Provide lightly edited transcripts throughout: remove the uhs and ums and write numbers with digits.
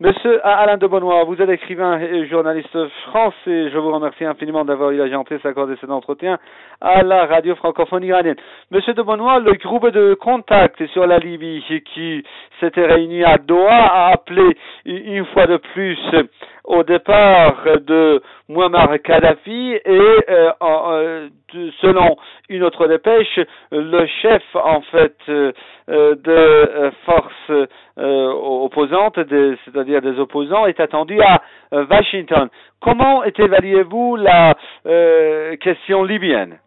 Monsieur Alain de Benoît, vous êtes écrivain et journaliste français. Je vous remercie infiniment d'avoir eu la gentillesse d'accorder cet entretien à la radio francophone iranienne. Monsieur de Benoît, le groupe de contact sur la Libye qui s'était réuni à Doha a appelé une fois de plus au départ de Muammar Kadhafi et selon une autre dépêche, le chef en fait de forces opposantes, c'est-à-dire des opposants, est attendu à Washington. Comment évaluez-vous la question libyenne?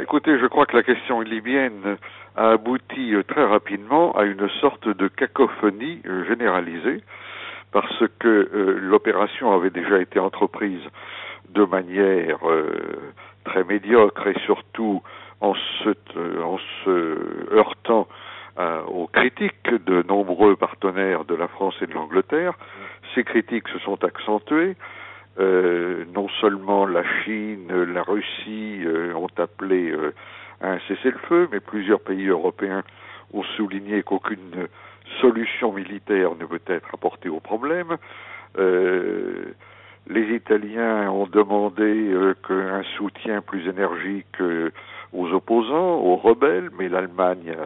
Écoutez, je crois que la question libyenne a abouti très rapidement à une sorte de cacophonie généralisée, parce que l'opération avait déjà été entreprise de manière très médiocre et surtout en se heurtant aux critiques de nombreux partenaires de la France et de l'Angleterre. Ces critiques se sont accentuées. Non seulement la Chine, la Russie ont appelé à un cessez-le-feu, mais plusieurs pays européens ont souligné qu'aucune solution militaire ne peut être apportée au problème. Les Italiens ont demandé un soutien plus énergique aux opposants, aux rebelles, mais l'Allemagne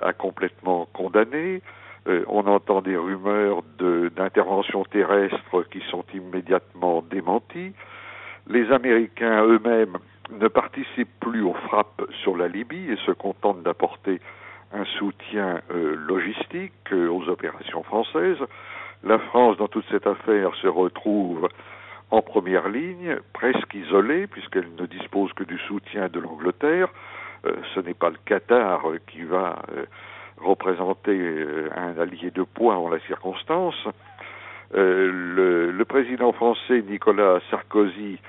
a complètement condamné. On entend des rumeurs d'interventions terrestres qui sont immédiatement démenties. Les Américains eux-mêmes ne participent plus aux frappes sur la Libye et se contentent d'apporter un soutien logistique aux opérations françaises. La France, dans toute cette affaire, se retrouve en première ligne, presque isolée, puisqu'elle ne dispose que du soutien de l'Angleterre. Ce n'est pas le Qatar qui va représenter un allié de poids en la circonstance. Le président français Nicolas Sarkozy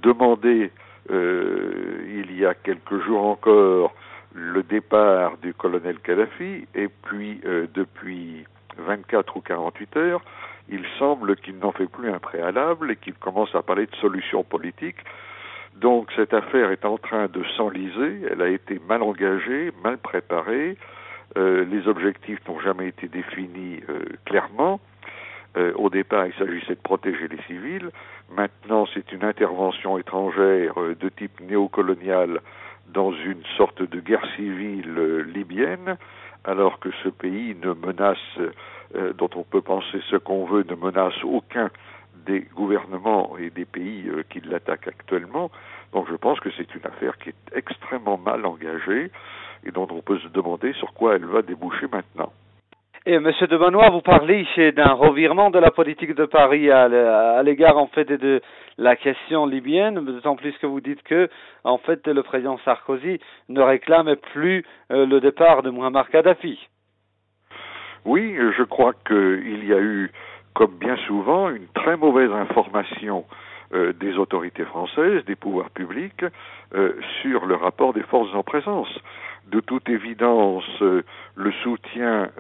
demandait il y a quelques jours encore le départ du colonel Kadhafi, et puis depuis 24 ou 48 heures, il semble qu'il n'en fait plus un préalable et qu'il commence à parler de solutions politiques. Donc cette affaire est en train de s'enliser, elle a été mal engagée, mal préparée, les objectifs n'ont jamais été définis clairement. Au départ, il s'agissait de protéger les civils. Maintenant, c'est une intervention étrangère de type néocolonial dans une sorte de guerre civile libyenne, alors que ce pays ne menace, dont on peut penser ce qu'on veut, ne menace aucun des gouvernements et des pays qui l'attaquent actuellement. Donc je pense que c'est une affaire qui est extrêmement mal engagée et dont on peut se demander sur quoi elle va déboucher maintenant. Et Monsieur de Benoît, vous parlez d'un revirement de la politique de Paris à l'égard en fait de la question libyenne, d'autant plus que vous dites que en fait le président Sarkozy ne réclame plus le départ de Muammar Kadhafi. Oui, je crois qu'il y a eu, comme bien souvent, une très mauvaise information des autorités françaises, des pouvoirs publics, sur le rapport des forces en présence. De toute évidence, le soutien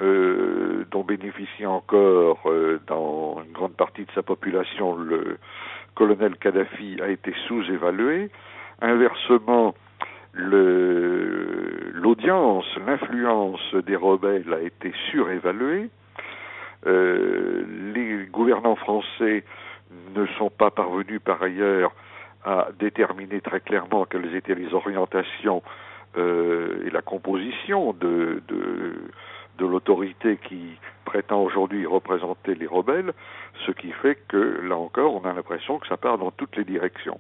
dont bénéficie encore dans une grande partie de sa population le colonel Kadhafi a été sous-évalué. Inversement, l'audience, l'influence des rebelles a été surévaluée. Les gouvernants français ne sont pas parvenus par ailleurs à déterminer très clairement quelles étaient les orientations et la composition de l'autorité qui prétend aujourd'hui représenter les rebelles, ce qui fait que, là encore, on a l'impression que ça part dans toutes les directions.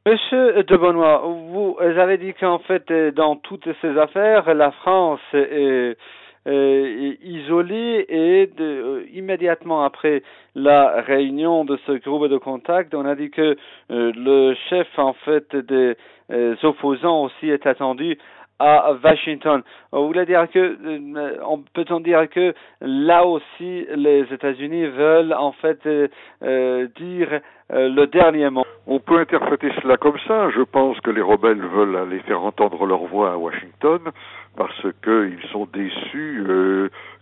Monsieur de Benoît, vous avez dit qu'en fait, dans toutes ces affaires, la France est isolée et immédiatement après la réunion de ce groupe de contact, on a dit que le chef en fait des opposants aussi est attendu à Washington. On voulait dire que peut-on dire que là aussi les États-Unis veulent en fait dire le dernier mot? On peut interpréter cela comme ça. Je pense que les rebelles veulent aller faire entendre leur voix à Washington parce qu'ils sont déçus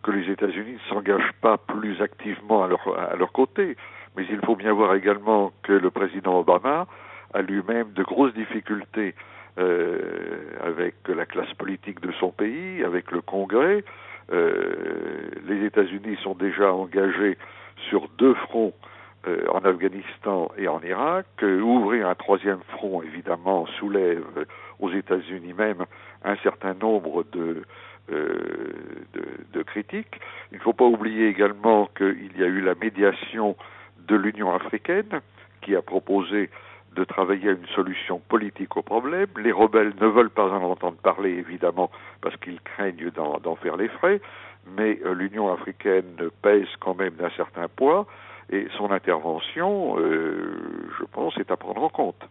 que les États-Unis ne s'engagent pas plus activement à leur côté. Mais il faut bien voir également que le président Obama a lui-même de grosses difficultés avec la classe politique de son pays, avec le Congrès. les États-Unis sont déjà engagés sur 2 fronts en Afghanistan et en Irak. Ouvrir un 3e front, évidemment, soulève aux États-Unis même un certain nombre de critiques. Il ne faut pas oublier également qu'il y a eu la médiation de l'Union africaine qui a proposé de travailler à une solution politique au problème. Les rebelles ne veulent pas en entendre parler, évidemment, parce qu'ils craignent d'en faire les frais, mais l'Union africaine pèse quand même d'un certain poids, et son intervention, je pense, est à prendre en compte.